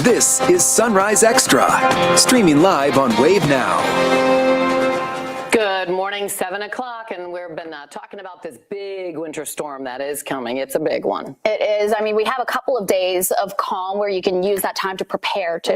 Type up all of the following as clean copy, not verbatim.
This is Sunrise Extra, streaming live on Wave Now. Good morning, 7 o'clock, and we've been talking about this big winter storm that is coming. It's a big one. It is. I mean, we have a couple of days of calm where you can use that time to prepare too.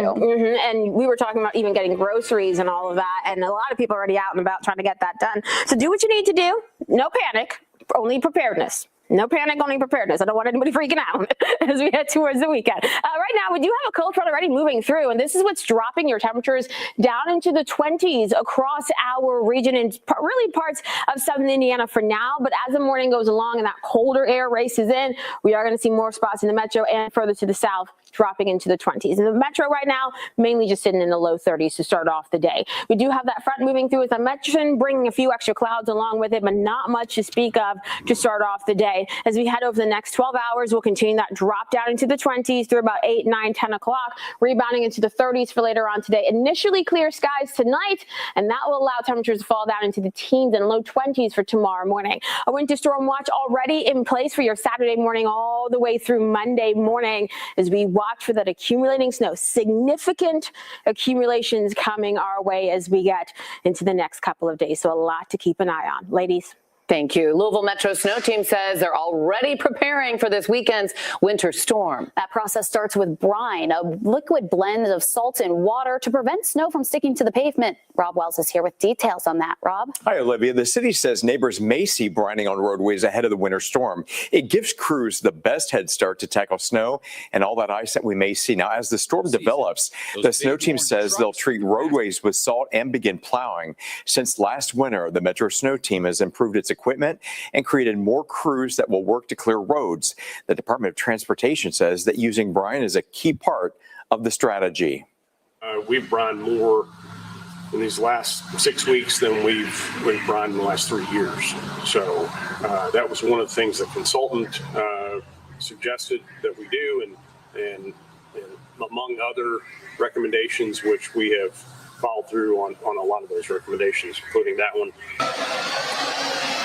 And we were talking about even getting groceries and all of that, and a lot of people are already out and about trying to get that done. So do what you need to do. No panic, only preparedness. No panic, only preparedness. I don't want anybody freaking out as we head towards the weekend. Right now, we do have a cold front already moving through, and this is what's dropping your temperatures down into the 20s across our region and really parts of southern Indiana for now. But as the morning goes along and that colder air races in, we are going to see more spots in the metro and further to the south dropping into the 20s. In the metro right now, mainly just sitting in the low 30s to start off the day. We do have that front moving through, as I mentioned, bringing a few extra clouds along with it, but not much to speak of to start off the day. As we head over the next 12 hours, we'll continue that drop down into the 20s through about 8, 9, 10 o'clock, rebounding into the 30s for later on today. Initially clear skies tonight, and that will allow temperatures to fall down into the teens and low 20s for tomorrow morning. A winter storm watch already in place for your Saturday morning all the way through Monday morning as we watch for that accumulating snow. Significant accumulations coming our way as we get into the next couple of days. So a lot to keep an eye on. Ladies. Thank you. Louisville Metro Snow Team says they're already preparing for this weekend's winter storm. That process starts with brine, a liquid blend of salt and water to prevent snow from sticking to the pavement. Rob Wells is here with details on that. Rob? Hi, Olivia. The city says neighbors may see brining on roadways ahead of the winter storm. It gives crews the best head start to tackle snow and all that ice that we may see. Now, as the storm develops, the snow team says they'll treat roadways with salt and begin plowing. Since last winter, the Metro Snow Team has improved its equipment and created more crews that will work to clear roads. The Department of Transportation says that using brine is a key part of the strategy. We've brined more in these last 6 weeks than we've brined in the last 3 years. So that was one of the things the consultant suggested that we do, and among other recommendations, which we have followed through on a lot of those recommendations, including that one.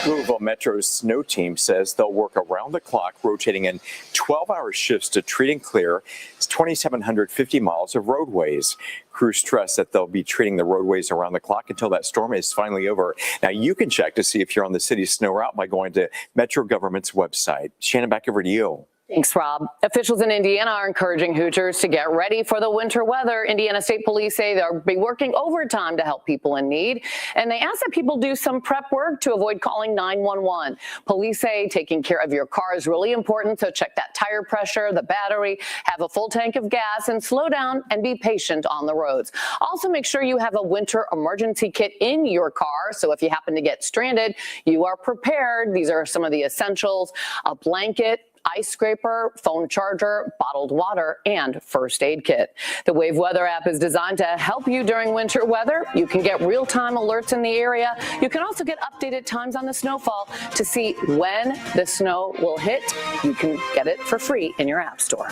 Louisville Metro's snow team says they'll work around the clock, rotating in 12-hour shifts to treat and clear 2,750 miles of roadways. Crews stress that they'll be treating the roadways around the clock until that storm is finally over. Now, you can check to see if you're on the city's snow route by going to Metro Government's website. Shannon, back over to you. Thanks, Rob. Officials in Indiana are encouraging Hoosiers to get ready for the winter weather. Indiana State Police say they'll be working overtime to help people in need, and they ask that people do some prep work to avoid calling 911. Police say taking care of your car is really important, so check that tire pressure, the battery, have a full tank of gas, and slow down and be patient on the roads. Also, make sure you have a winter emergency kit in your car, so if you happen to get stranded, you are prepared. These are some of the essentials: a blanket, ice scraper, phone charger, bottled water, and first aid kit. The Wave Weather app is designed to help you during winter weather. You can get real-time alerts in the area. You can also get updated times on the snowfall to see when the snow will hit. You can get it for free in your app store.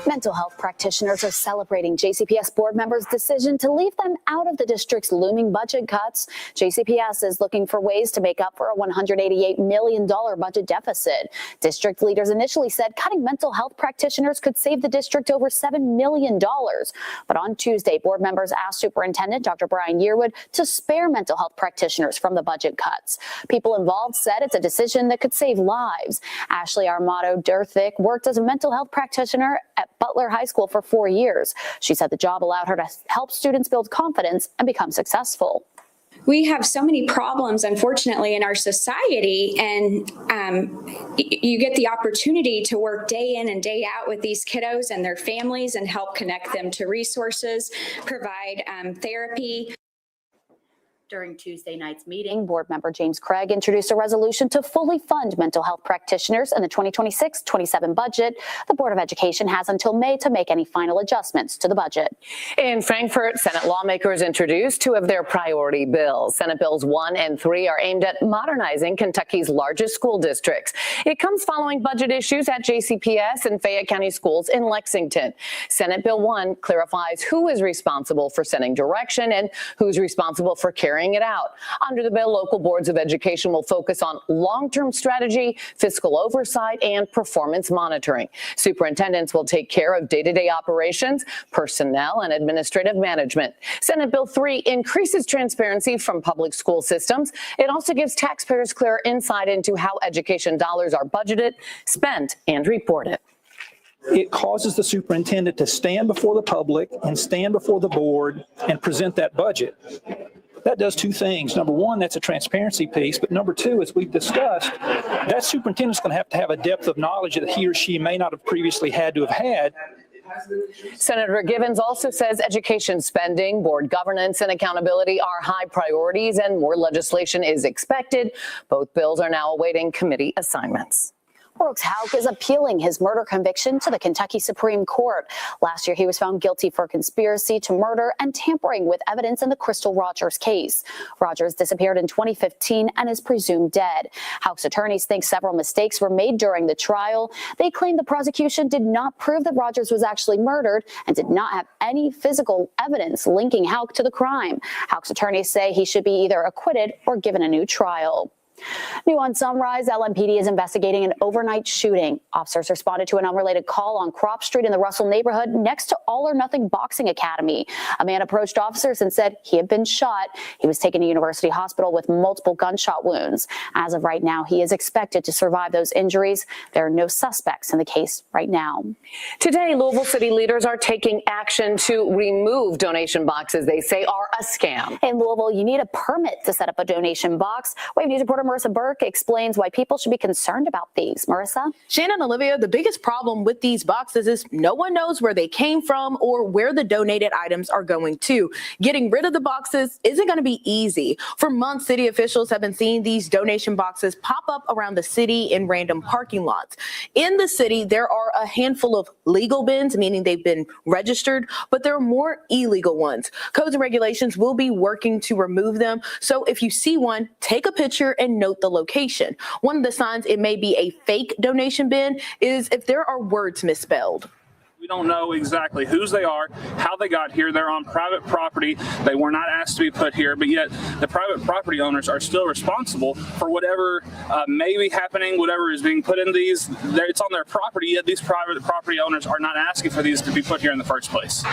Mental health practitioners are celebrating JCPS board members' decision to leave them out of the district's looming budget cuts. JCPS is looking for ways to make up for a $188 million budget deficit. District leaders initially said cutting mental health practitioners could save the district over $7 million. But on Tuesday, board members asked Superintendent Dr. Brian Yearwood to spare mental health practitioners from the budget cuts. People involved said it's a decision that could save lives. Ashley Armato Durthick worked as a mental health practitioner at Butler High School for 4 years. She said the job allowed her to help students build confidence and become successful. We have so many problems, unfortunately, in our society, and you get the opportunity to work day in and day out with these kiddos and their families and help connect them to resources, provide therapy. During Tuesday night's meeting, board member James Craig introduced a resolution to fully fund mental health practitioners in the 2026-27 budget. The Board of Education has until May to make any final adjustments to the budget. In Frankfort, Senate lawmakers introduced 2 of their priority bills. Senate Bills 1 and 3 are aimed at modernizing Kentucky's largest school districts. It comes following budget issues at JCPS and Fayette County Schools in Lexington. Senate Bill 1 clarifies who is responsible for setting direction and who's responsible for carrying carrying it out. Under the bill, local boards of education will focus on long-term strategy, fiscal oversight, and performance monitoring. Superintendents will take care of day-to-day operations, personnel, and administrative management. Senate Bill 3 increases transparency from public school systems. It also gives taxpayers clearer insight into how education dollars are budgeted, spent, and reported. It causes the superintendent to stand before the public and stand before the board and present that budget. That does two things. Number one, that's a transparency piece. But number two, as we've discussed, that superintendent's going to have a depth of knowledge that he or she may not have previously had to have had. Senator Givens also says education spending, board governance, and accountability are high priorities, and more legislation is expected. Both bills are now awaiting committee assignments. Brooks Houck is appealing his murder conviction to the Kentucky Supreme Court. Last year, he was found guilty for conspiracy to murder and tampering with evidence in the Crystal Rogers case. Rogers disappeared in 2015 and is presumed dead. Houck's attorneys think several mistakes were made during the trial. They claim the prosecution did not prove that Rogers was actually murdered and did not have any physical evidence linking Houck to the crime. Houck's attorneys say he should be either acquitted or given a new trial. New on Sunrise, LMPD is investigating an overnight shooting. Officers responded to an unrelated call on Crop Street in the Russell neighborhood next to All or Nothing Boxing Academy. A man approached officers and said he had been shot. He was taken to University Hospital with multiple gunshot wounds. As of right now, he is expected to survive those injuries. There are no suspects in the case right now. Today, Louisville city leaders are taking action to remove donation boxes they say are a scam. In Louisville, you need a permit to set up a donation box. Wave News reporter Marissa Burke explains why people should be concerned about these. Marissa? Shannon, Olivia, the biggest problem with these boxes is no one knows where they came from or where the donated items are going to. Getting rid of the boxes isn't going to be easy. For months, city officials have been seeing these donation boxes pop up around the city in random parking lots. In the city, there are a handful of legal bins, meaning they've been registered, but there are more illegal ones. Codes and regulations will be working to remove them. So if you see one, take a picture and note the location. One of the signs it may be a fake donation bin is if there are words misspelled. We don't know exactly whose they are, how they got here. They're on private property. They were not asked to be put here, but yet the private property owners are still responsible for whatever may be happening, whatever is being put in these. It's on their property, yet these private property owners are not asking for these to be put here in the first place.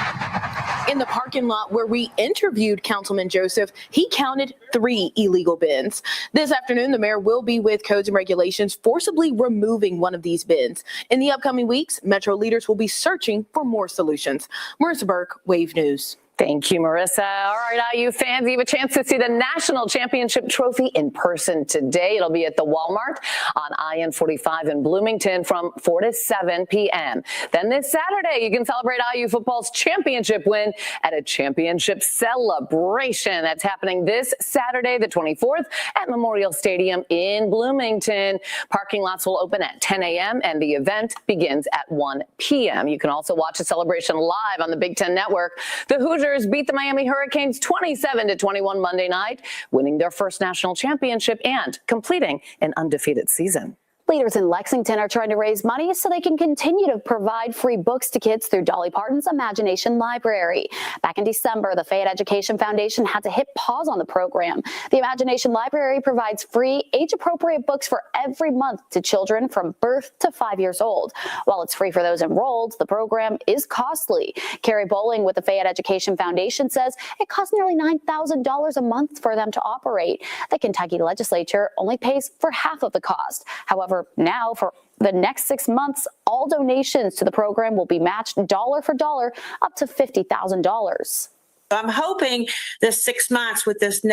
In the parking lot where we interviewed Councilman Joseph, he counted 3 illegal bins. This afternoon, the mayor will be with Codes and Regulations forcibly removing one of these bins. In the upcoming weeks, Metro leaders will be searching for more solutions. Marissa Burke, Wave News. Thank you, Marissa. All right, IU fans, you have a chance to see the National Championship Trophy in person today. It'll be at the Walmart on IN45 in Bloomington from 4 to 7 p.m. Then this Saturday, you can celebrate IU football's championship win at a championship celebration. That's happening this Saturday, the 24th, at Memorial Stadium in Bloomington. Parking lots will open at 10 a.m. and the event begins at 1 p.m. You can also watch the celebration live on the Big Ten Network. The Hoosiers beat the Miami Hurricanes 27-21 Monday night, winning their first national championship and completing an undefeated season. Leaders in Lexington are trying to raise money so they can continue to provide free books to kids through Dolly Parton's Imagination Library. Back in December, the Fayette Education Foundation had to hit pause on the program. The Imagination Library provides free, age-appropriate books for every month to children from birth to 5 years old. While it's free for those enrolled, the program is costly. Carrie Bowling with the Fayette Education Foundation says it costs nearly $9,000 a month for them to operate. The Kentucky legislature only pays for half of the cost. However, now for the next 6 months, all donations to the program will be matched dollar for dollar up to $50,000. I'm hoping this 6 months with this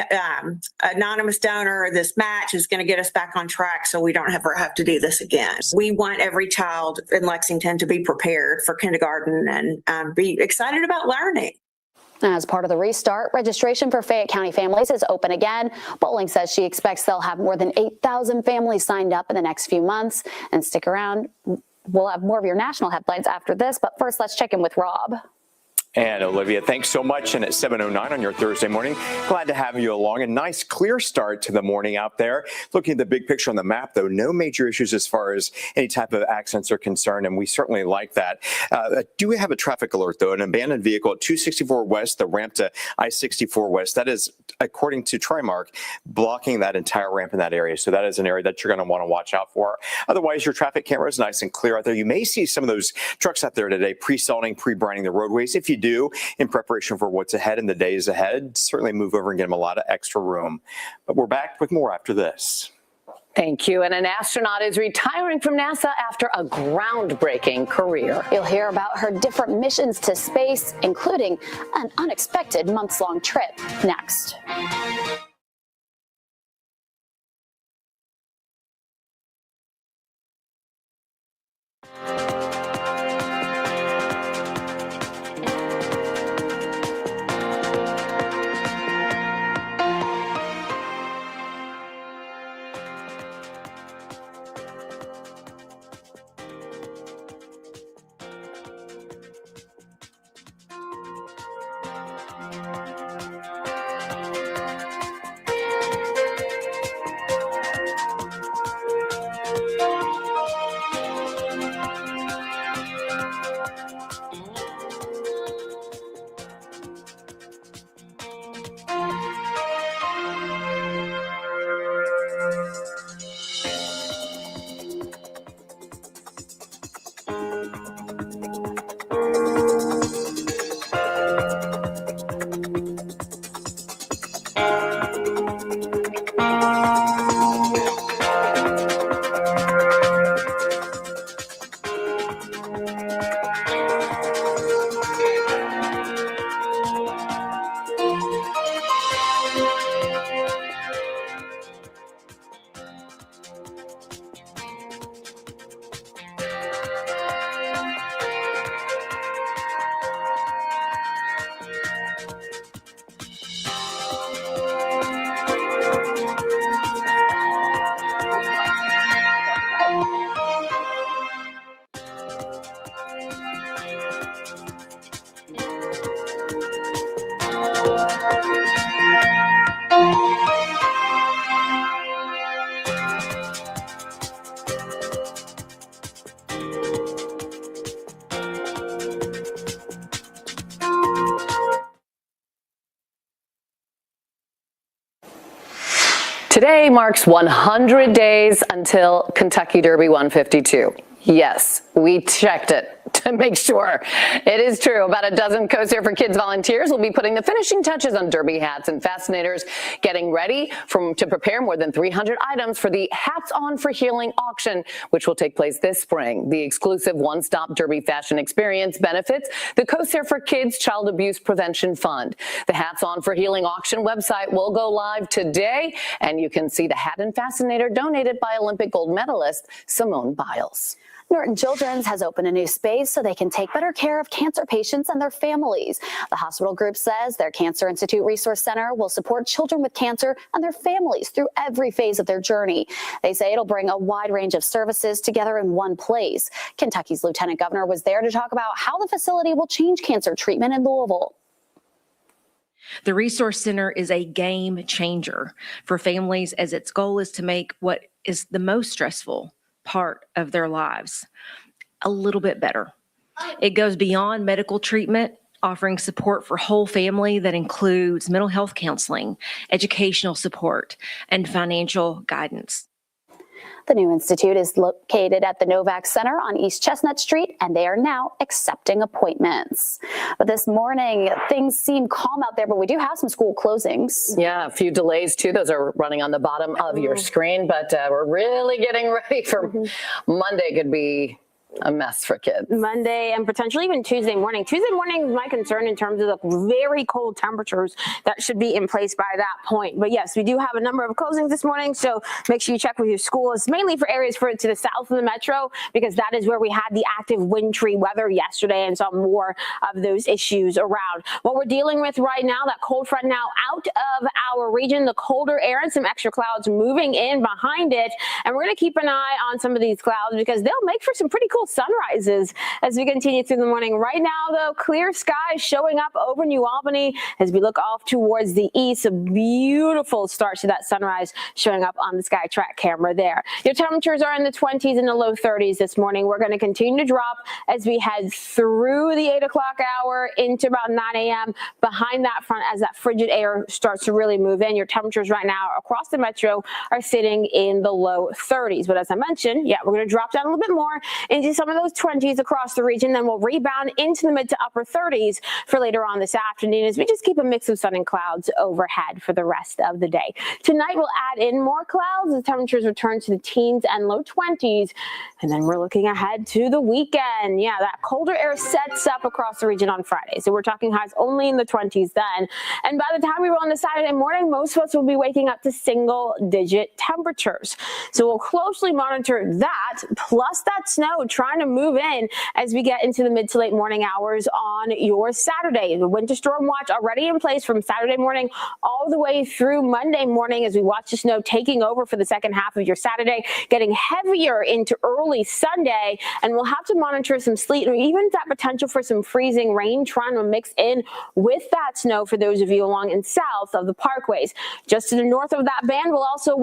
anonymous donor, this match is going to get us back on track so we don't ever have to do this again. We want every child in Lexington to be prepared for kindergarten and be excited about learning. As part of the restart, registration for Fayette County families is open again. Bowling says she expects they'll have more than 8,000 families signed up in the next few months. And stick around. We'll have more of your national headlines after this. But first, let's check in with Rob. And Olivia, thanks so much. And at 7:09 on your Thursday morning, glad to have you along. A nice clear start to the morning out there. Looking at the big picture on the map, though, no major issues as far as any type of accidents are concerned, and we certainly like that. Do we have a traffic alert, though? An abandoned vehicle at 264 West, the ramp to I-64 West. That is, according to Trimark, blocking that entire ramp in that area. So that is an area that you're going to want to watch out for. Otherwise, your traffic camera is nice and clear out there. You may see some of those trucks out there today pre-salting, pre-brining the roadways. If you do, in preparation for what's ahead in the days ahead, certainly move over and get them a lot of extra room. But we're back with more after this. Thank you. And an astronaut is retiring from NASA after a groundbreaking career. You'll hear about her different missions to space, including an unexpected months-long trip, next. Today marks 100 days until Kentucky Derby 152. Yes, we checked it to make sure it is true. About a dozen Coast Air for Kids volunteers will be putting the finishing touches on Derby hats and fascinators, getting ready to prepare more than 300 items for the Hats On for Healing auction, which will take place this spring. The exclusive one-stop Derby fashion experience benefits the Coast Air for Kids Child Abuse Prevention Fund. The Hats On for Healing auction website will go live today, and you can see the hat and fascinator donated by Olympic gold medalist Simone Biles. Norton Children's has opened a new space so they can take better care of cancer patients and their families. The hospital group says their Cancer Institute Resource Center will support children with cancer and their families through every phase of their journey. They say it'll bring a wide range of services together in one place. Kentucky's Lieutenant Governor was there to talk about how the facility will change cancer treatment in Louisville. The Resource Center is a game changer for families, as its goal is to make what is the most stressful part of their lives a little bit better. It goes beyond medical treatment, offering support for whole family that includes mental health counseling, educational support, and financial guidance. The new institute is located at the Novak Center on East Chestnut Street, and they are now accepting appointments. But this morning, things seem calm out there, but we do have some school closings. Yeah, a few delays too. Those are running on the bottom of your screen, but we're really getting ready for Monday. Could be a mess for kids. Monday and potentially even Tuesday morning. Tuesday morning is my concern in terms of the very cold temperatures that should be in place by that point. But yes, we do have a number of closings this morning, so make sure you check with your school. It's mainly for areas to the south of the metro, because that is where we had the active wintry weather yesterday and saw more of those issues around. What we're dealing with right now, that cold front now out of our region, the colder air and some extra clouds moving in behind it. And we're going to keep an eye on some of these clouds because they'll make for some pretty cool potential sunrises as we continue through the morning. Right now, though, clear skies showing up over New Albany as we look off towards the east. A beautiful start to that sunrise showing up on the SkyTrack camera there. Your temperatures are in the 20s and the low 30s this morning. We're going to continue to drop as we head through the 8 o'clock hour into about 9 a.m. Behind that front, as that frigid air starts to really move in, your temperatures right now across the metro are sitting in the low 30s. But as I mentioned, we're going to drop down a little bit more into some of those 20s across the region. Then we'll rebound into the mid to upper 30s for later on this afternoon as we just keep a mix of sun and clouds overhead for the rest of the day. Tonight we'll add in more clouds. The temperatures return to the teens and low 20s. And then we're looking ahead to the weekend. That colder air sets up across the region on Friday. So we're talking highs only in the 20s then. And by the time we roll into Saturday morning, most of us will be waking up to single-digit temperatures. So we'll closely monitor that, plus that snow trying to move in as we get into the mid to late morning hours on your Saturday. The winter storm watch already in place from Saturday morning all the way through Monday morning as we watch the snow taking over for the second half of your Saturday, getting heavier into early Sunday. And we'll have to monitor some sleet and even that potential for some freezing rain trying to mix in with that snow for those of you along and south of the parkways. Just to the north of that band will also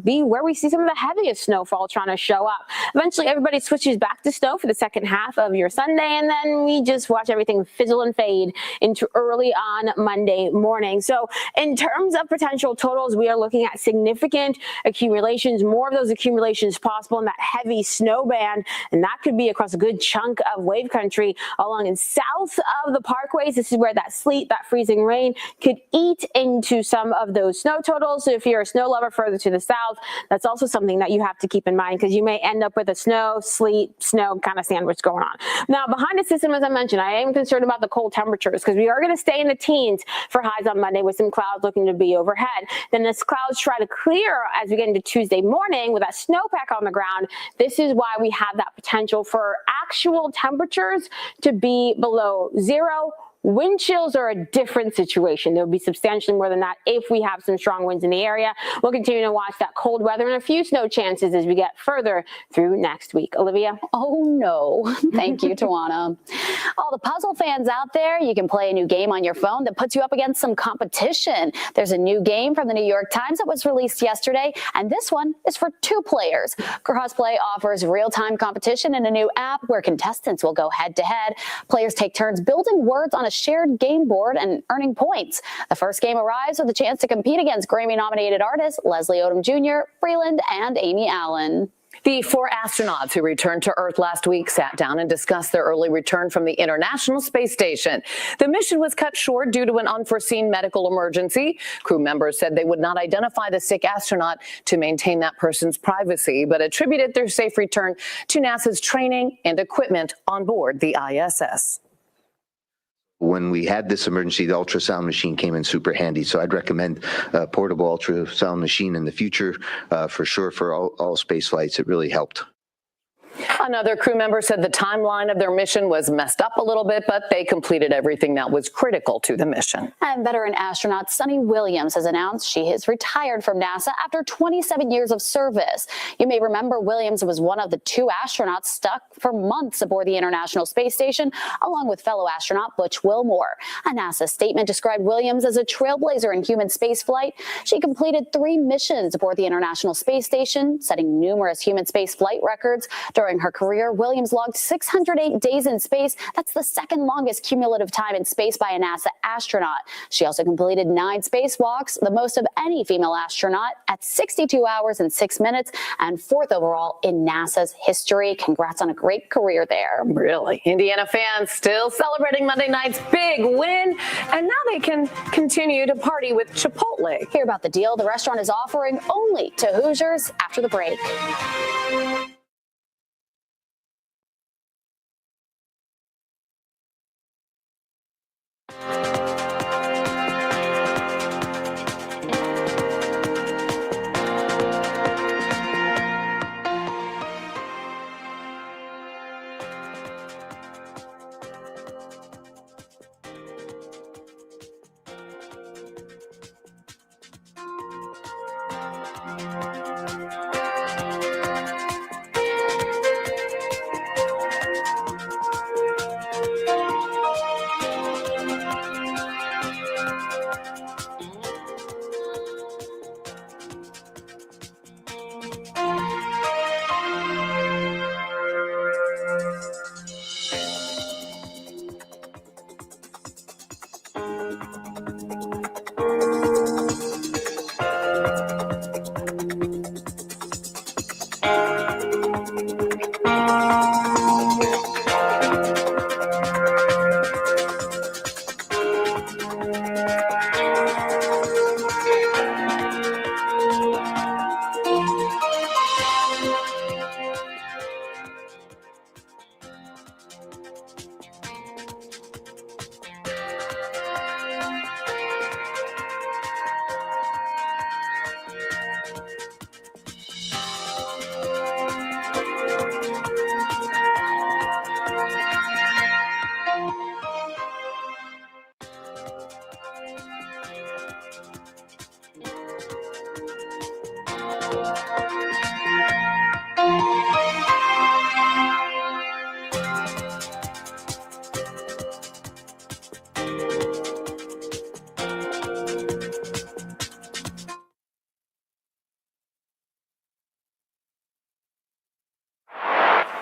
be where we see some of the heaviest snowfall trying to show up. Eventually, everybody switches back to snow for the second half of your Sunday, and then we just watch everything fizzle and fade into early on Monday morning. So in terms of potential totals, we are looking at significant accumulations, more of those accumulations possible in that heavy snow band, and that could be across a good chunk of wave country along and south of the parkways. This is where that sleet, that freezing rain could eat into some of those snow totals. So if you're a snow lover further to the south, that's also something that you have to keep in mind because you may end up with a snow, sleet, snow kind of sandwich going on. Now, behind the system, as I mentioned, I am concerned about the cold temperatures because we are going to stay in the teens for highs on Monday with some clouds looking to be overhead. Then as clouds try to clear as we get into Tuesday morning with that snowpack on the ground, this is why we have that potential for actual temperatures to be below zero. Wind chills are a different situation. There will be substantially more than that if we have some strong winds in the area. We'll continue to watch that cold weather and a few snow chances as we get further through next week. Olivia? Oh, no. Thank you, Tawana. All the puzzle fans out there, you can play a new game on your phone that puts you up against some competition. There's a new game from the New York Times that was released yesterday, and this one is for 2 players. Crossplay offers real-time competition in a new app where contestants will go head-to-head. Players take turns building words on a shared game board and earning points. The first game arrives with a chance to compete against Grammy-nominated artists Leslie Odom Jr., Freeland, and Amy Allen. The 4 astronauts who returned to Earth last week sat down and discussed their early return from the International Space Station. The mission was cut short due to an unforeseen medical emergency. Crew members said they would not identify the sick astronaut to maintain that person's privacy, but attributed their safe return to NASA's training and equipment on board the ISS. When we had this emergency, the ultrasound machine came in super handy. So I'd recommend a portable ultrasound machine in the future for sure for all space flights. It really helped. Another crew member said the timeline of their mission was messed up a little bit, but they completed everything that was critical to the mission. And veteran astronaut Sunny Williams has announced she has retired from NASA after 27 years of service. You may remember Williams was one of the 2 astronauts stuck for months aboard the International Space Station, along with fellow astronaut Butch Wilmore. A NASA statement described Williams as a trailblazer in human spaceflight. She completed 3 missions aboard the International Space Station, setting numerous human space flight records. During her career, Williams logged 608 days in space. That's the second longest cumulative time in space by a NASA astronaut. She also completed 9 spacewalks, the most of any female astronaut, at 62 hours and 6 minutes, and 4th overall in NASA's history. Congrats on a great career there. Really? Indiana fans still celebrating Monday night's big win, and now they can continue to party with Chipotle. Hear about the deal the restaurant is offering only to Hoosiers after the break.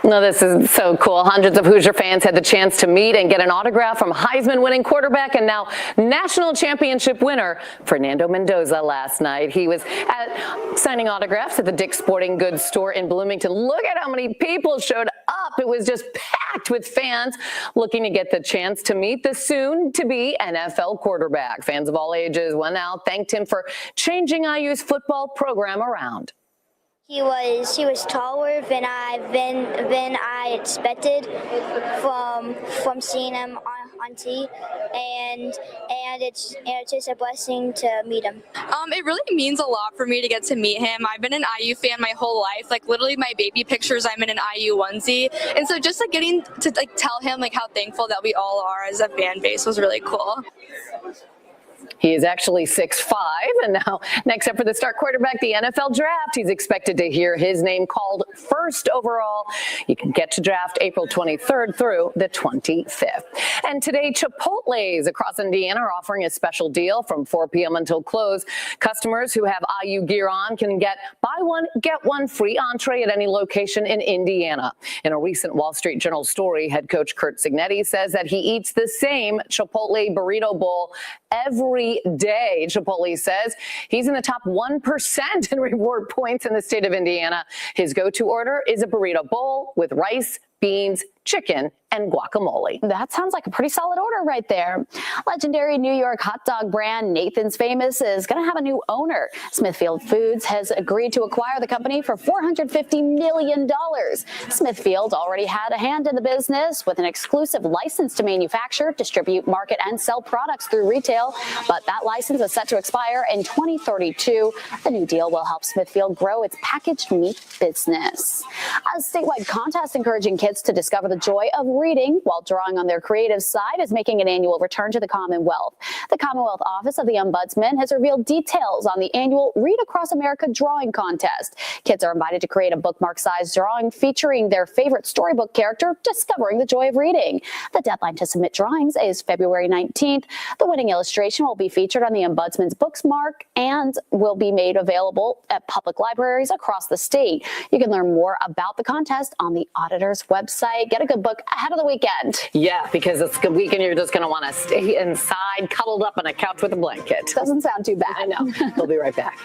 No, this is so cool. Hundreds of Hoosier fans had the chance to meet and get an autograph from Heisman-winning quarterback and now national championship winner Fernando Mendoza last night. He was signing autographs at the Dick's Sporting Goods store in Bloomington. Look at how many people showed up. It was just packed with fans looking to get the chance to meet the soon-to-be NFL quarterback. Fans of all ages went out, thanked him for changing IU's football program around. He was taller than I expected from seeing him on TV, and it's just a blessing to meet him. It really means a lot for me to get to meet him. I've been an IU fan my whole life. Like literally my baby pictures, I'm in an IU onesie, and so just like getting to like tell him like how thankful that we all are as a fan base was really cool. He is actually 6'5", and now next up for the start quarterback, the NFL draft. He's expected to hear his name called first overall. You can get to draft April 23rd through the 25th. And today, Chipotle's across Indiana are offering a special deal from 4 p.m. until close. Customers who have IU gear on can get buy one, get one free entree at any location in Indiana. In a recent Wall Street Journal story, head coach Curt Cignetti says that he eats the same Chipotle burrito bowl every day. Chipotle says he's in the top 1% in reward points in the state of Indiana. His go-to order is a burrito bowl with rice, beans, chicken, and guacamole. That sounds like a pretty solid order right there. Legendary New York hot dog brand Nathan's Famous is going to have a new owner. Smithfield Foods has agreed to acquire the company for $450 million. Smithfield already had a hand in the business with an exclusive license to manufacture, distribute, market, and sell products through retail, but that license is set to expire in 2032. The new deal will help Smithfield grow its packaged meat business. A statewide contest encouraging kids to discover the joy of reading while drawing on their creative side is making an annual return to the Commonwealth. The Commonwealth Office of the Ombudsman has revealed details on the annual Read Across America drawing contest. Kids are invited to create a bookmark-sized drawing featuring their favorite storybook character discovering the joy of reading. The deadline to submit drawings is February 19th. The winning illustration will be featured on the Ombudsman's Bookmark and will be made available at public libraries across the state. You can learn more about the contest on the auditor's website. Get a good book ahead of the weekend. Yeah, because it's a weekend you're just going to want to stay inside, cuddled up on a couch with a blanket. Doesn't sound too bad. I know. We'll be right back.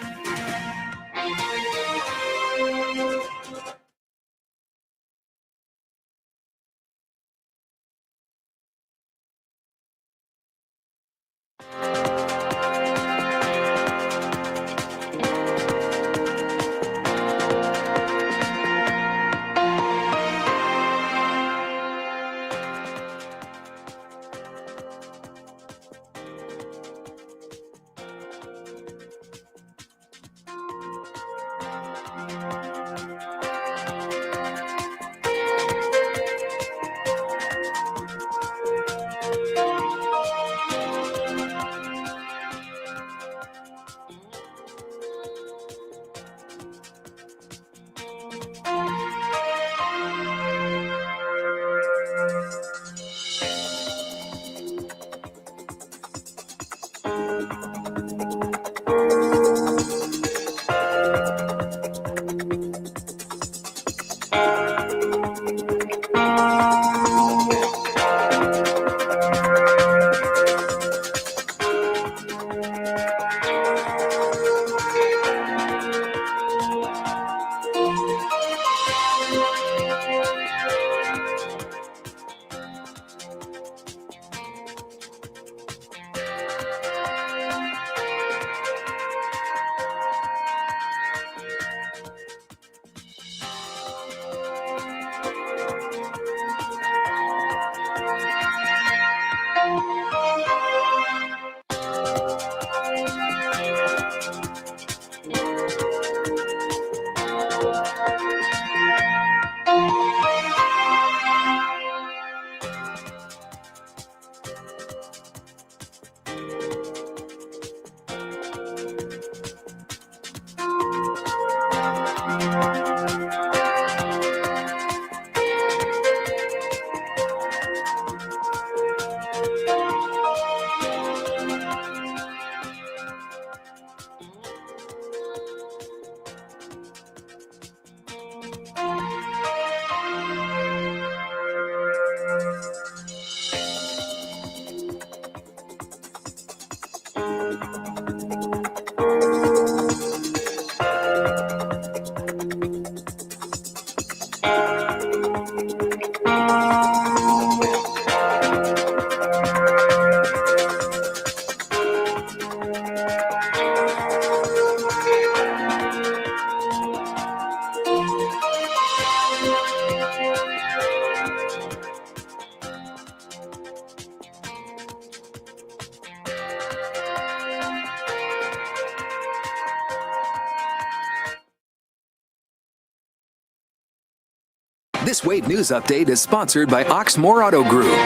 This Wave News Update is sponsored by Oxmoor Auto Group.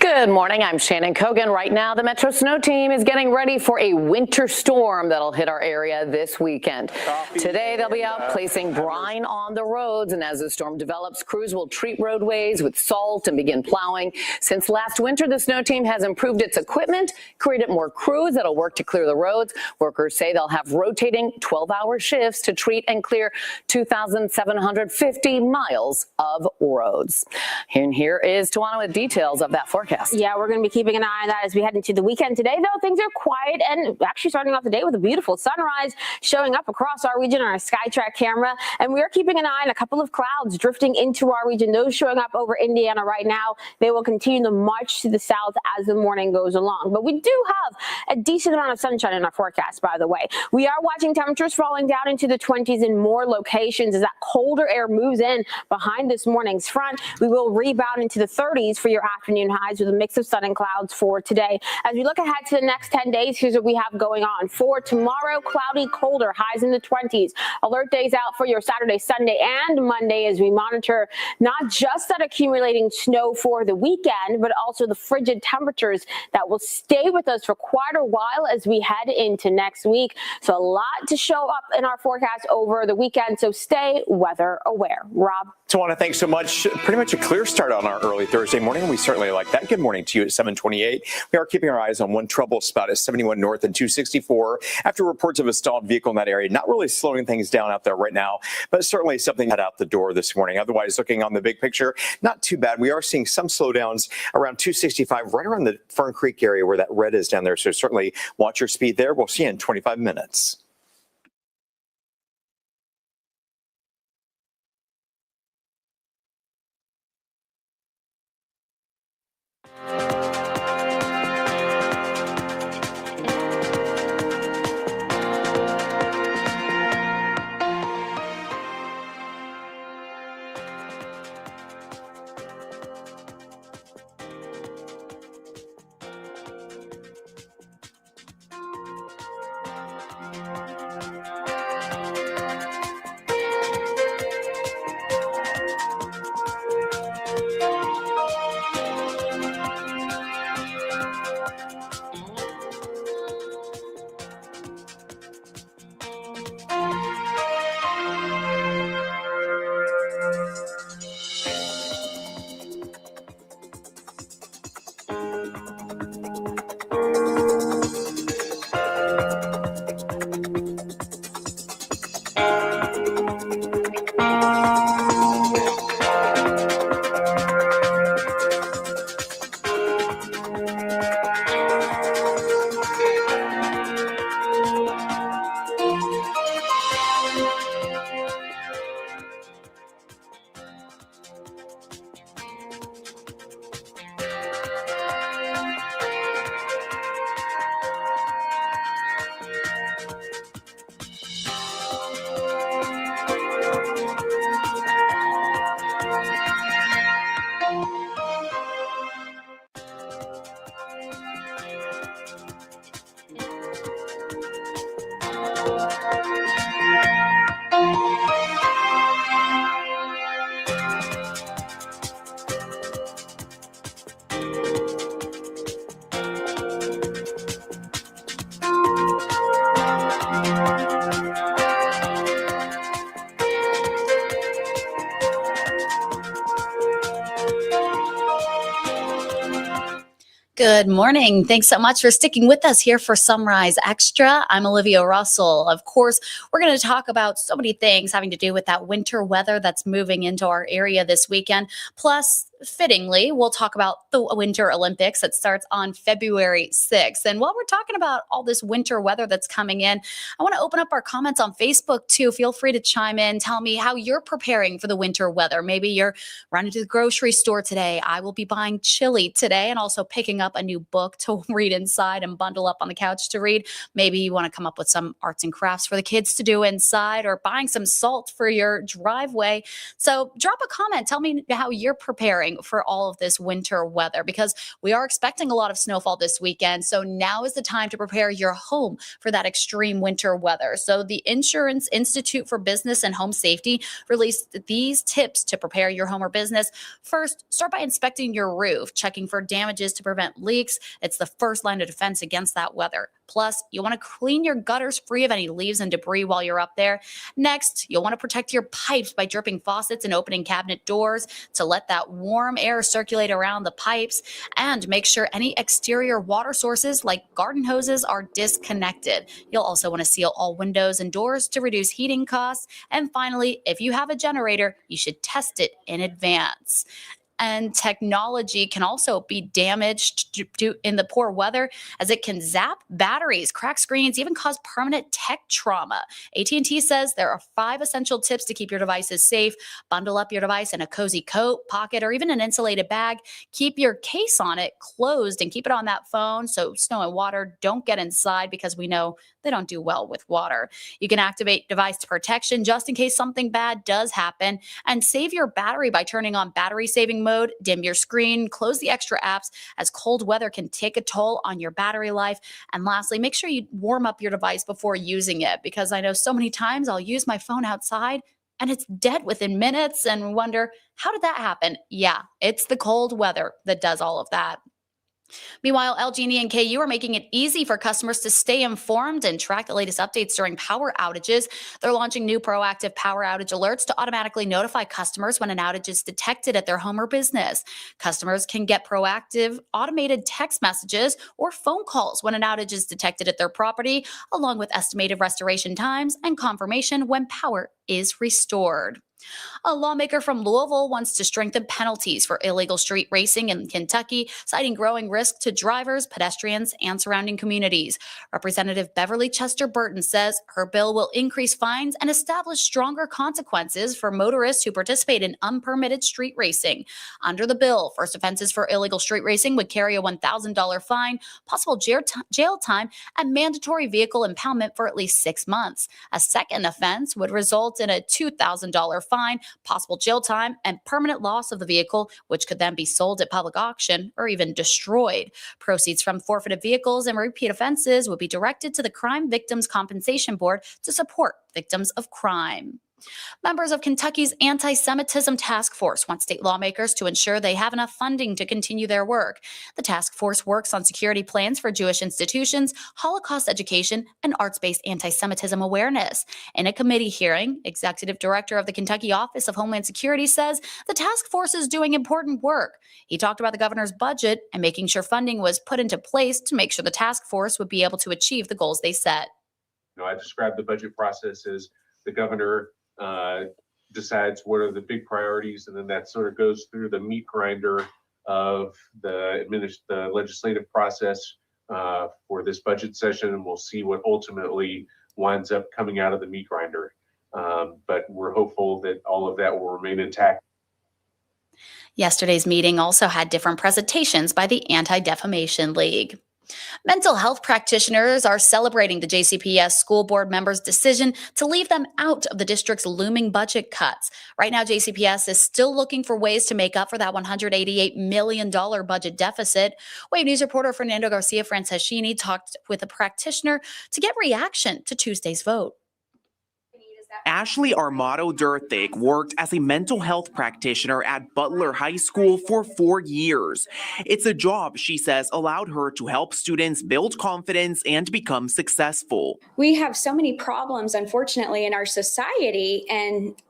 Good morning. I'm Shannon Kogan. Right now, the Metro Snow Team is getting ready for a winter storm that'll hit our area this weekend. Today, they'll be out placing brine on the roads, and as the storm develops, crews will treat roadways with salt and begin plowing. Since last winter, the Snow Team has improved its equipment, created more crews that'll work to clear the roads. Workers say they'll have rotating 12-hour shifts to treat and clear 2,750 miles of roads. And here is Tawana with details of that forecast. Yeah, we're going to be keeping an eye on that as we head into the weekend. Today, though, things are quiet and actually starting off the day with a beautiful sunrise showing up across our region on our SkyTrack camera. And we are keeping an eye on a couple of clouds drifting into our region. Those showing up over Indiana right now. They will continue to march to the south as the morning goes along. But we do have a decent amount of sunshine in our forecast, by the way. We are watching temperatures falling down into the 20s in more locations as that colder air moves in behind this morning's front. We will rebound into the 30s for your afternoon highs with a mix of sun and clouds for today. As we look ahead to the next 10 days, here's what we have going on. For tomorrow, cloudy, colder, highs in the 20s. Alert days out for your Saturday, Sunday, and Monday as we monitor not just that accumulating snow for the weekend, but also the frigid temperatures that will stay with us for quite a while as we head into next week. So a lot to show up in our forecast over the weekend, so stay weather aware. Rob? Tawana, thanks so much. Pretty much a clear start on our early Thursday morning. We certainly like that. Good morning to you at 728. We are keeping our eyes on one trouble spot at 71 North and 264 after reports of a stalled vehicle in that area. Not really slowing things down out there right now, but certainly something head out the door this morning. Otherwise, looking on the big picture, not too bad. We are seeing some slowdowns around 265, right around the Fern Creek area where that red is down there. So certainly watch your speed there. We'll see you in 25 minutes. Good morning. Thanks so much for sticking with us here for Sunrise Extra. I'm Olivia Russell. Of course, we're going to talk about so many things having to do with that winter weather that's moving into our area this weekend. Plus, fittingly, we'll talk about the Winter Olympics that starts on February 6th. And while we're talking about all this winter weather that's coming in, I want to open up our comments on Facebook too. Feel free to chime in. Tell me how you're preparing for the winter weather. Maybe you're running to the grocery store today. I will be buying chili today and also picking up a new book to read inside and bundle up on the couch to read. Maybe you want to come up with some arts and crafts for the kids to do inside or buying some salt for your driveway. So drop a comment. Tell me how you're preparing preparing for all of this winter weather because we are expecting a lot of snowfall this weekend. So now is the time to prepare your home for that extreme winter weather. So the Insurance Institute for Business and Home Safety released these tips to prepare your home or business. First, start by inspecting your roof, checking for damages to prevent leaks. It's the first line of defense against that weather. Plus, you want to clean your gutters free of any leaves and debris while you're up there. Next, you'll want to protect your pipes by dripping faucets and opening cabinet doors to let that warm air circulate around the pipes, and make sure any exterior water sources like garden hoses are disconnected. You'll also want to seal all windows and doors to reduce heating costs. And finally, if you have a generator, you should test it in advance. And technology can also be damaged in the poor weather, as it can zap batteries, crack screens, even cause permanent tech trauma. AT&T says there are 5 essential tips to keep your devices safe. Bundle up your device in a cozy coat, pocket, or even an insulated bag. Keep your case on it closed and keep it on that phone so snow and water don't get inside, because we know they don't do well with water. You can activate device protection just in case something bad does happen, and save your battery by turning on battery saving mode, dim your screen, close the extra apps, as cold weather can take a toll on your battery life. And lastly, make sure you warm up your device before using it, because I know so many times I'll use my phone outside and it's dead within minutes and wonder, how did that happen? Yeah, it's the cold weather that does all of that. Meanwhile, LG&E and KU are making it easy for customers to stay informed and track the latest updates during power outages. They're launching new proactive power outage alerts to automatically notify customers when an outage is detected at their home or business. Customers can get proactive automated text messages or phone calls when an outage is detected at their property, along with estimated restoration times and confirmation when power is restored. A lawmaker from Louisville wants to strengthen penalties for illegal street racing in Kentucky, citing growing risk to drivers, pedestrians, and surrounding communities. Representative Beverly Chester Burton says her bill will increase fines and establish stronger consequences for motorists who participate in unpermitted street racing. Under the bill, first offenses for illegal street racing would carry a $1,000 fine, possible jail time, and mandatory vehicle impoundment for at least 6 months. A second offense would result in a $2,000 fine, possible jail time, and permanent loss of the vehicle, which could then be sold at public auction or even destroyed. Proceeds from forfeited vehicles and repeat offenses would be directed to the Crime Victims Compensation Board to support victims of crime. Members of Kentucky's Anti-Semitism Task Force want state lawmakers to ensure they have enough funding to continue their work. The task force works on security plans for Jewish institutions, Holocaust education, and arts-based anti-Semitism awareness. In a committee hearing, Executive Director of the Kentucky Office of Homeland Security says the task force is doing important work. He talked about the governor's budget and making sure funding was put into place to make sure the task force would be able to achieve the goals they set. I described the budget process as the governor decides what are the big priorities, and then that sort of goes through the meat grinder of the legislative process for this budget session, and we'll see what ultimately winds up coming out of the meat grinder. But we're hopeful that all of that will remain intact. Yesterday's meeting also had different presentations by the Anti-Defamation League. Mental health practitioners are celebrating the JCPS school board members' decision to leave them out of the district's looming budget cuts. Right now, JCPS is still looking for ways to make up for that $188 million budget deficit. Wave News reporter Fernando Garcia Franceschini talked with a practitioner to get reaction to Tuesday's vote. Ashley Armato Durthik worked as a mental health practitioner at Butler High School for 4 years. It's a job, she says, allowed her to help students build confidence and become successful. We have so many problems, unfortunately, in our society, and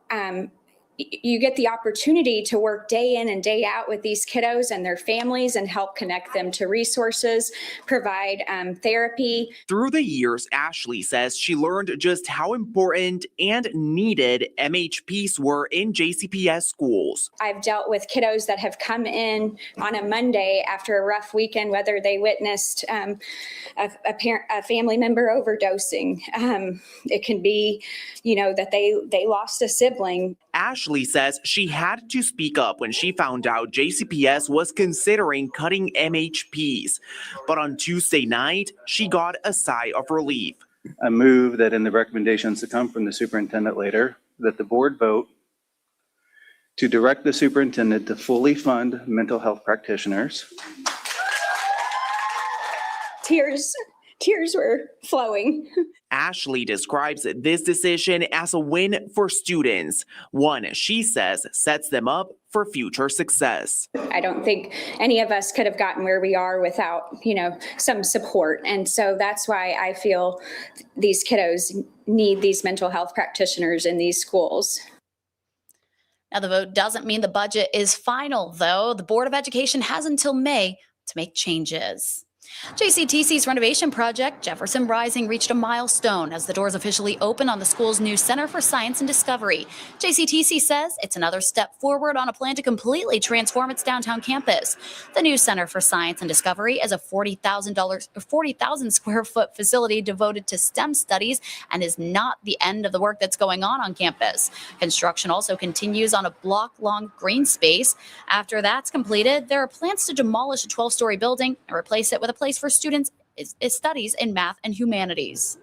you get the opportunity to work day in and day out with these kiddos and their families and help connect them to resources, provide therapy. Through the years, Ashley says she learned just how important and needed MHPs were in JCPS schools. I've dealt with kiddos that have come in on a Monday after a rough weekend, whether they witnessed a family member overdosing. It can be, that they lost a sibling. Ashley says she had to speak up when she found out JCPS was considering cutting MHPs. But on Tuesday night, she got a sigh of relief. I move that in the recommendations to come from the superintendent later, that the board vote to direct the superintendent to fully fund mental health practitioners. Tears were flowing. Ashley describes this decision as a win for students, one she says sets them up for future success. I don't think any of us could have gotten where we are without, some support. And so that's why I feel these kiddos need these mental health practitioners in these schools. Now, the vote doesn't mean the budget is final, though. The Board of Education has until May to make changes. JCTC's renovation project, Jefferson Rising, reached a milestone as the doors officially open on the school's new Center for Science and Discovery. JCTC says it's another step forward on a plan to completely transform its downtown campus. The new Center for Science and Discovery is a $40,000 square foot facility devoted to STEM studies and is not the end of the work that's going on campus. Construction also continues on a block-long green space. After that's completed, there are plans to demolish a 12-story building and replace it with a place for students' studies in math and humanities.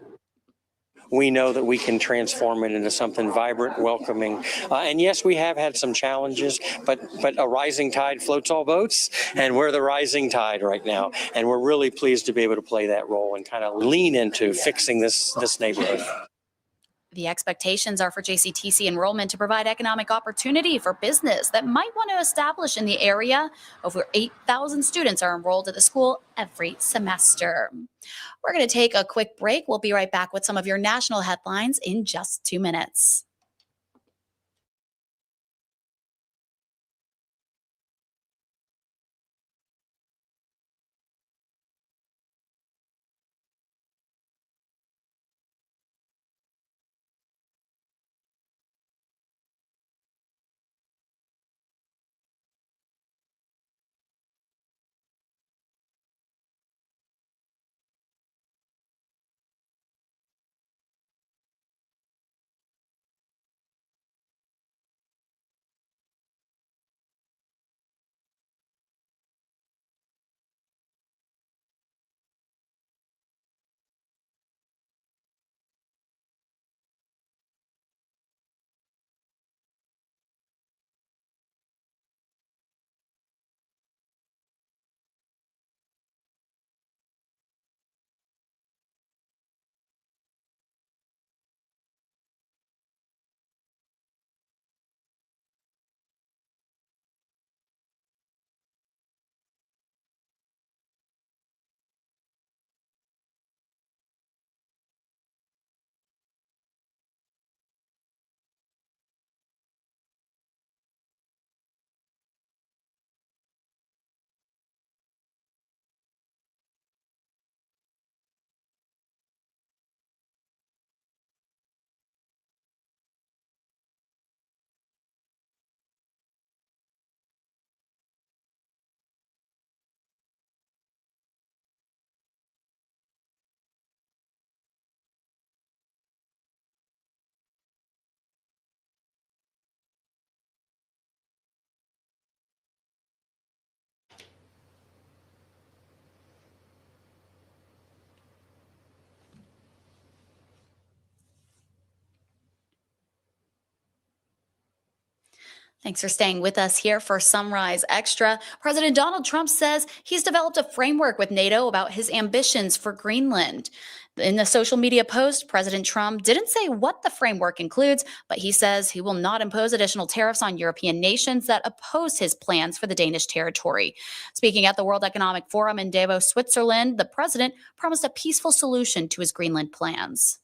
We know that we can transform it into something vibrant, welcoming. And yes, we have had some challenges, but a rising tide floats all boats, and we're the rising tide right now. And we're really pleased to be able to play that role and kind of lean into fixing this neighborhood. The expectations are for JCTC enrollment to provide economic opportunity for business that might want to establish in the area. Over 8,000 students are enrolled at the school every semester. We're going to take a quick break. We'll be right back with some of your national headlines in just 2 minutes. Thanks for staying with us here for Sunrise Extra. President Donald Trump says he's developed a framework with NATO about his ambitions for Greenland. In a social media post, President Trump didn't say what the framework includes, but he says he will not impose additional tariffs on European nations that oppose his plans for the Danish territory. Speaking at the World Economic Forum in Davos, Switzerland, the president promised a peaceful solution to his Greenland plans.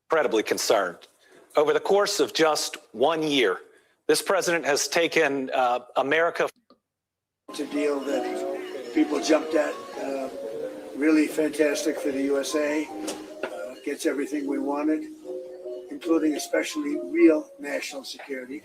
Incredibly concerned. Over the course of just 1 year, this president has taken America. It's a deal that people jumped at. Really fantastic for the USA. Gets everything we wanted, including especially real national security.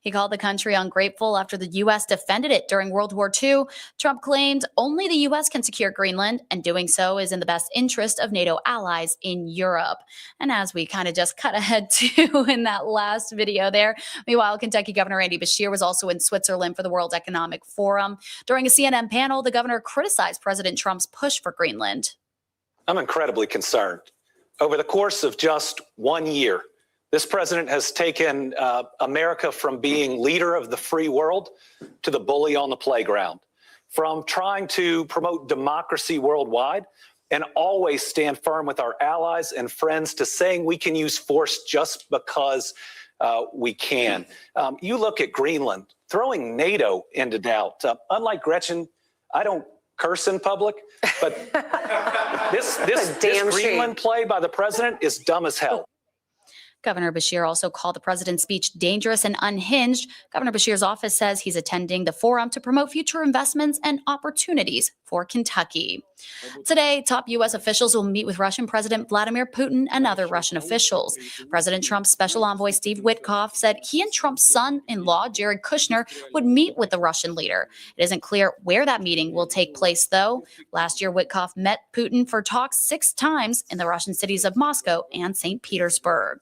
He called the country ungrateful after the U.S. defended it during World War II. Trump claimed only the U.S. can secure Greenland, and doing so is in the best interest of NATO allies in Europe. And as we kind of just cut ahead to in that last video there, meanwhile, Kentucky Governor Andy Beshear was also in Switzerland for the World Economic Forum. During a CNN panel, the governor criticized President Trump's push for Greenland. I'm incredibly concerned. Over the course of just 1 year, This president has taken America from being leader of the free world to the bully on the playground, from trying to promote democracy worldwide and always stand firm with our allies and friends to saying we can use force just because we can. You look at Greenland, throwing NATO into doubt. Unlike Gretchen, I don't curse in public, but this Greenland play by the president is dumb as hell. Governor Beshear also called the president's speech dangerous and unhinged. Governor Beshear's office says he's attending the forum to promote future investments and opportunities for Kentucky. Today, top U.S. officials will meet with Russian President Vladimir Putin and other Russian officials. President Trump's special envoy Steve Witkoff said he and Trump's son-in-law Jared Kushner would meet with the Russian leader. It isn't clear where that meeting will take place, though. Last year, Witkoff met Putin for talks 6 times in the Russian cities of Moscow and St. Petersburg.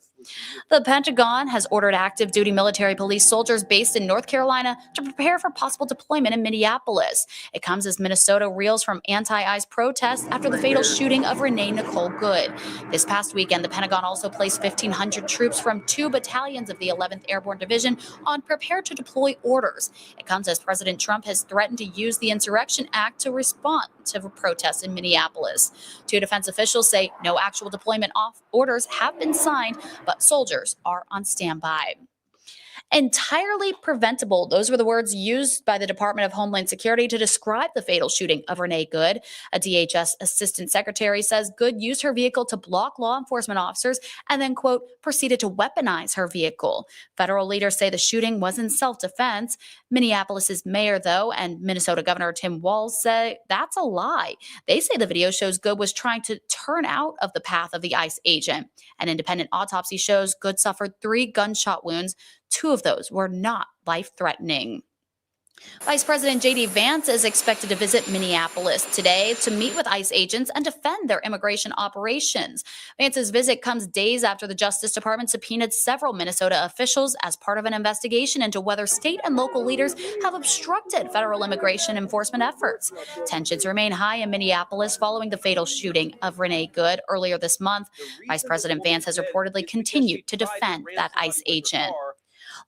The Pentagon has ordered active duty military police soldiers based in North Carolina to prepare for possible deployment in Minneapolis. It comes as Minnesota reels from anti-ICE protests after the fatal shooting of Renee Nicole Good. This past weekend, the Pentagon also placed 1,500 troops from 2 battalions of the 11th Airborne Division on prepare to deploy orders. It comes as President Trump has threatened to use the Insurrection Act to respond to protests in Minneapolis. 2 defense officials say no actual deployment orders have been signed, but soldiers are on standby. Entirely preventable. Those were the words used by the Department of Homeland Security to describe the fatal shooting of Renee Good. A DHS assistant secretary says Good used her vehicle to block law enforcement officers and then, quote, proceeded to weaponize her vehicle. Federal leaders say the shooting was in self-defense. Minneapolis's mayor, though, and Minnesota Governor Tim Walz say that's a lie. They say the video shows Good was trying to turn out of the path of the ICE agent. An independent autopsy shows Good suffered 3 gunshot wounds. 2 of those were not life-threatening. Vice President J.D. Vance is expected to visit Minneapolis today to meet with ICE agents and defend their immigration operations. Vance's visit comes days after the Justice Department subpoenaed several Minnesota officials as part of an investigation into whether state and local leaders have obstructed federal immigration enforcement efforts. Tensions remain high in Minneapolis following the fatal shooting of Renee Good earlier this month. Vice President Vance has reportedly continued to defend that ICE agent.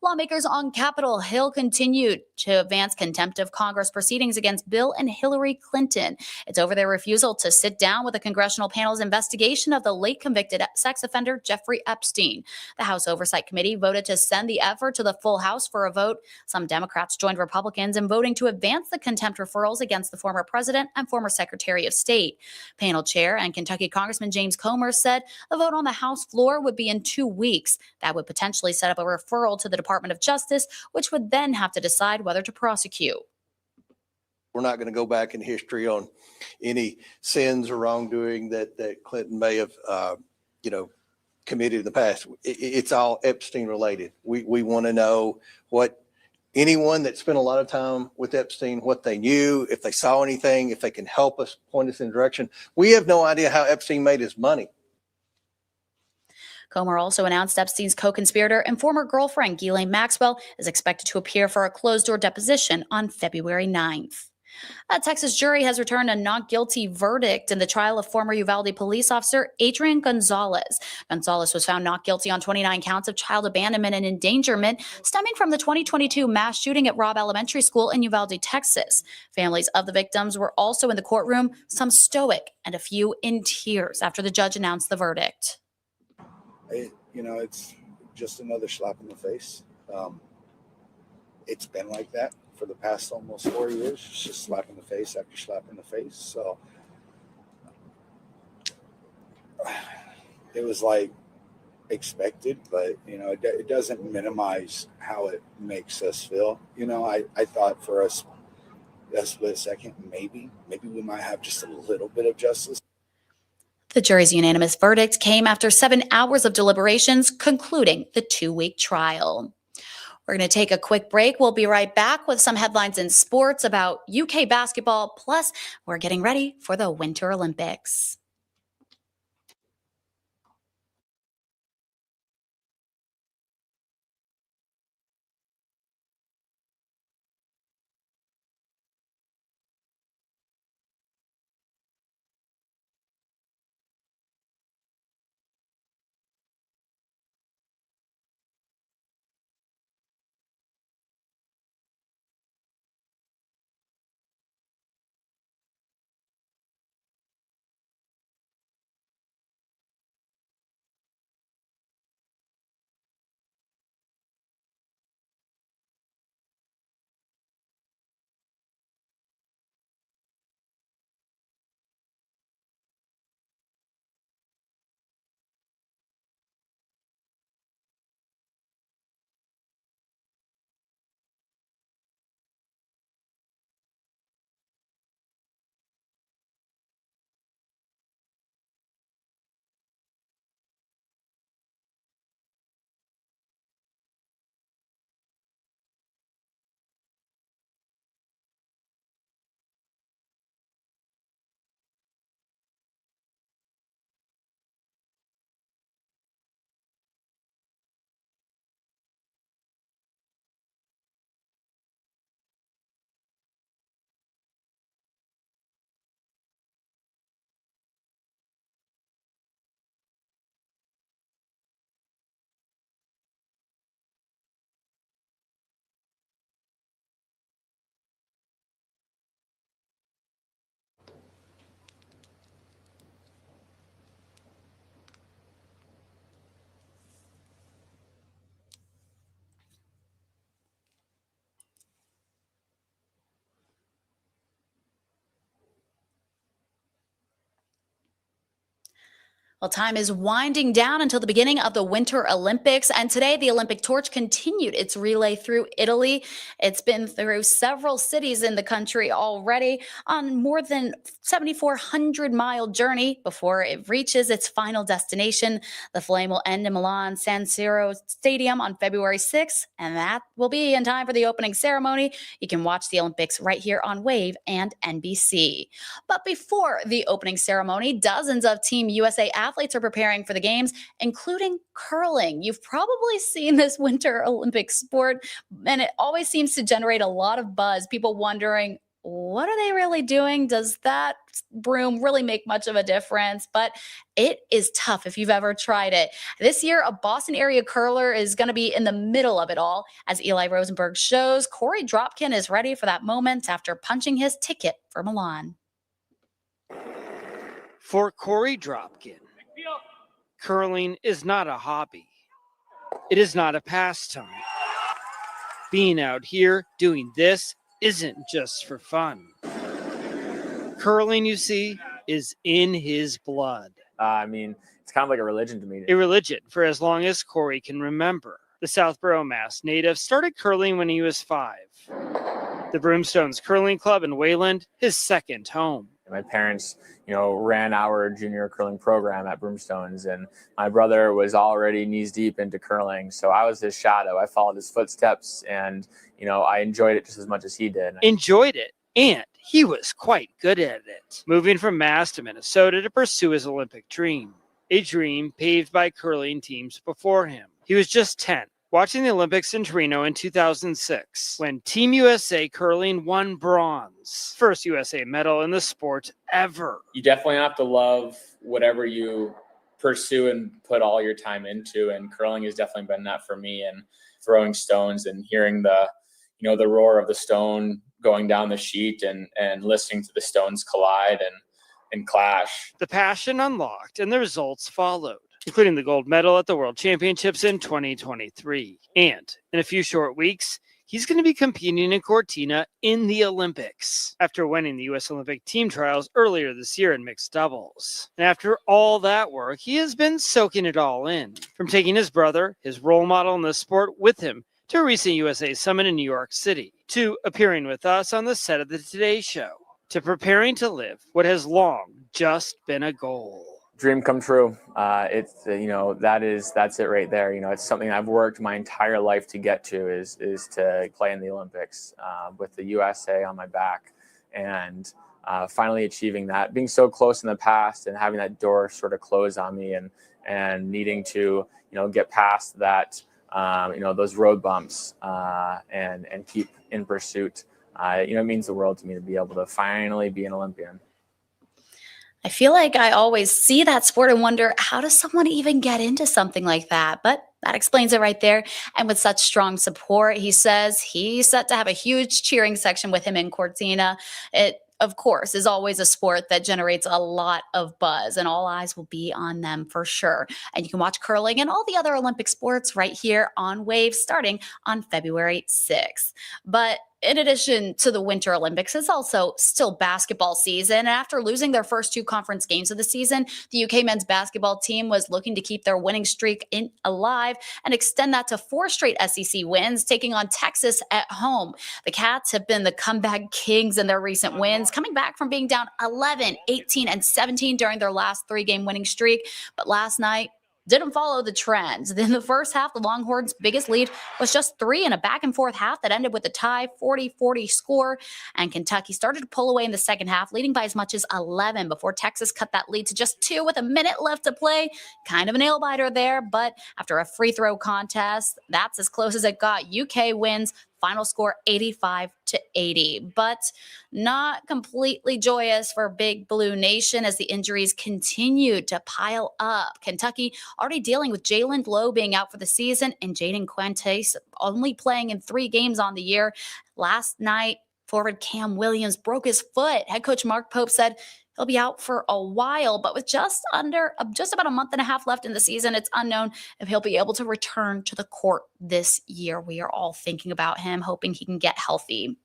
Lawmakers on Capitol Hill continued to advance contempt of Congress proceedings against Bill and Hillary Clinton. It's over their refusal to sit down with the congressional panel's investigation of the late convicted sex offender Jeffrey Epstein. The House Oversight Committee voted to send the effort to the full House for a vote. Some Democrats joined Republicans in voting to advance the contempt referrals against the former president and former Secretary of State. Panel chair and Kentucky Congressman James Comer said the vote on the House floor would be in 2 weeks. That would potentially set up a referral to the Department of Justice, which would then have to decide whether to prosecute. We're not going to go back in history on any sins or wrongdoing that Clinton may have, committed in the past. It's all Epstein related. We want to know what anyone that spent a lot of time with Epstein, what they knew, if they saw anything, if they can help us, point us in direction. We have no idea how Epstein made his money. Comer also announced Epstein's co-conspirator and former girlfriend, Ghislaine Maxwell, is expected to appear for a closed-door deposition on February 9th. A Texas jury has returned a not guilty verdict in the trial of former Uvalde police officer Adrian Gonzalez. Gonzalez was found not guilty on 29 counts of child abandonment and endangerment stemming from the 2022 mass shooting at Robb Elementary School in Uvalde, Texas. Families of the victims were also in the courtroom, some stoic and a few in tears after the judge announced the verdict. It's just another slap in the face. It's been like that for the past almost 4 years. It's just slap in the face after slap in the face. So it was like expected, but it doesn't minimize how it makes us feel. I thought for us a split second, maybe we might have just a little bit of justice. The jury's unanimous verdict came after 7 hours of deliberations, concluding the 2-week trial. We're going to take a quick break. We'll be right back with some headlines in sports about UK basketball. Plus, we're getting ready for the Winter Olympics. Well, time is winding down until the beginning of the Winter Olympics. And today, the Olympic torch continued its relay through Italy. It's been through several cities in the country already on more than 7,400-mile journey before it reaches its final destination. The flame will end in Milan San Siro Stadium on February 6th, and that will be in time for the opening ceremony. You can watch the Olympics right here on WAVE and NBC. But before the opening ceremony, dozens of Team USA athletes are preparing for the games, including curling. You've probably seen this Winter Olympic sport, and it always seems to generate a lot of buzz. People wondering, what are they really doing? Does that broom really make much of a difference? But it is tough if you've ever tried it. This year, a Boston area curler is going to be in the middle of it all. As Eli Rosenberg shows, Corey Dropkin is ready for that moment after punching his ticket for Milan. For Corey Dropkin, curling is not a hobby. It is not a pastime. Being out here doing this isn't just for fun. Curling, you see, is in his blood. It's kind of like a religion to me. A religion for as long as Corey can remember. The Southborough, Mass. native started curling when he was 5. The Broomstones Curling Club in Wayland, his second home. My parents, ran our junior curling program at Broomstones, and my brother was already knees deep into curling. So I was his shadow. I followed his footsteps, and, I enjoyed it just as much as he did. Enjoyed it, and he was quite good at it. Moving from Mass to Minnesota to pursue his Olympic dream, a dream paved by curling teams before him. He was just 10. Watching the Olympics in Torino in 2006, when Team USA Curling won bronze. First USA medal in the sport ever. You definitely have to love whatever you pursue and put all your time into, and curling has definitely been that for me. And throwing stones and hearing the roar of the stone going down the sheet and listening to the stones collide and clash. The passion unlocked and the results followed, including the gold medal at the World Championships in 2023. And in a few short weeks, he's going to be competing in Cortina in the Olympics after winning the U.S. Olympic team trials earlier this year in mixed doubles. And after all that work, he has been soaking it all in, from taking his brother, his role model in the sport, with him to a recent USA Summit in New York City, to appearing with us on the set of the Today Show, to preparing to live what has long just been a goal. Dream come true. That's it right there. It's something I've worked my entire life to get to is to play in the Olympics with the USA on my back, and finally achieving that, being so close in the past and having that door sort of close on me and needing to, get past that, those road bumps and keep in pursuit. It means the world to me to be able to finally be an Olympian. I feel like I always see that sport and wonder, how does someone even get into something like that? But that explains it right there. And with such strong support, he says he's set to have a huge cheering section with him in Cortina. It, of course, is always a sport that generates a lot of buzz, and all eyes will be on them for sure. And you can watch curling and all the other Olympic sports right here on WAVE starting on February 6th. But in addition to the Winter Olympics, it's also still basketball season. And after losing their first 2 conference games of the season, the UK men's basketball team was looking to keep their winning streak alive and extend that to 4 straight SEC wins, taking on Texas at home. The Cats have been the comeback kings in their recent wins, coming back from being down 11, 18, and 17 during their last 3-game winning streak. But last night didn't follow the trends. In the first half, the Longhorns' biggest lead was just 3 in a back-and-forth half that ended with a tie, 40-40 score. And Kentucky started to pull away in the second half, leading by as much as 11 before Texas cut that lead to just 2 with a minute left to play. Kind of a nail-biter there, but after a free throw contest, that's as close as it got. UK wins. Final score 85-80, but not completely joyous for Big Blue Nation as the injuries continued to pile up. Kentucky already dealing with Jalen Lowe being out for the season and Jaden Quantes only playing in 3 games on the year. Last night, forward Cam Williams broke his foot. Head coach Mark Pope said he'll be out for a while, but with just about a month and a half left in the season, it's unknown if he'll be able to return to the court this year. We are all thinking about him, hoping he can get healthy.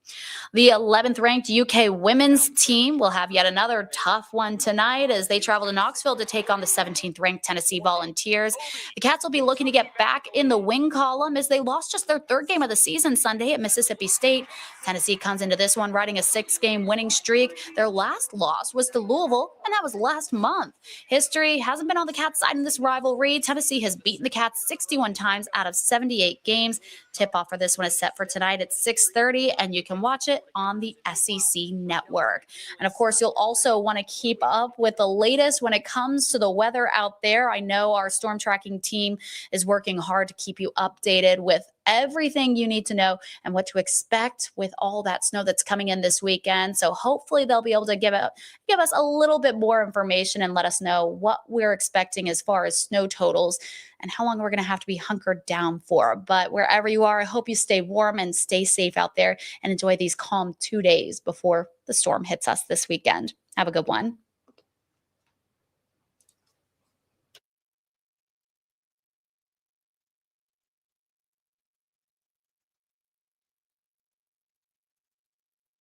The 11th ranked UK women's team will have yet another tough one tonight as they travel to Knoxville to take on the 17th ranked Tennessee Volunteers. The Cats will be looking to get back in the win column as they lost just their third game of the season Sunday at Mississippi State. Tennessee comes into this one riding a 6-game winning streak. Their last loss was to Louisville, and that was last month. History hasn't been on the Cats' side in this rivalry. Tennessee has beaten the Cats 61 times out of 78 games. Tip-off for this one is set for tonight at 6:30, and you can watch it on the SEC Network. And of course, you'll also want to keep up with the latest when it comes to the weather out there. I know our storm tracking team is working hard to keep you updated with everything you need to know and what to expect with all that snow that's coming in this weekend. So hopefully they'll be able to give us a little bit more information and let us know what we're expecting as far as snow totals and how long we're going to have to be hunkered down for. But wherever you are, I hope you stay warm and stay safe out there and enjoy these calm 2 days before the storm hits us this weekend. Have a good one.